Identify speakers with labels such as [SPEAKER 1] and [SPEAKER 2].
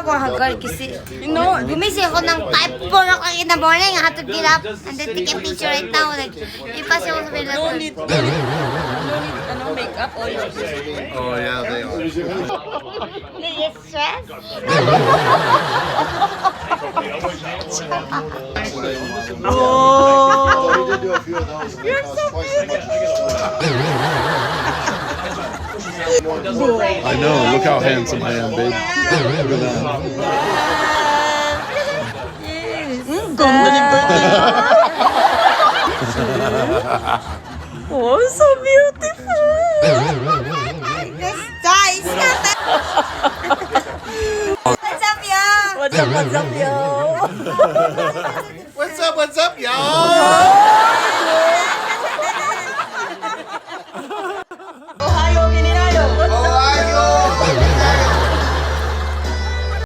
[SPEAKER 1] ako Haggard kasi, gumising ako ng 5:00 o'clock in the morning. I had to get up and then take a picture right now. Like, ipasi ako sa Fil-am.
[SPEAKER 2] No need makeup or
[SPEAKER 3] Oh yeah, they are.
[SPEAKER 1] You get stressed?
[SPEAKER 3] Oh, we did do a few of those. You're so I know. Look how handsome I am, babe. Look at that.
[SPEAKER 2] Oh, so beautiful.
[SPEAKER 1] This dice. What's up, y'all?
[SPEAKER 2] What's up, yo?
[SPEAKER 3] What's up, y'all?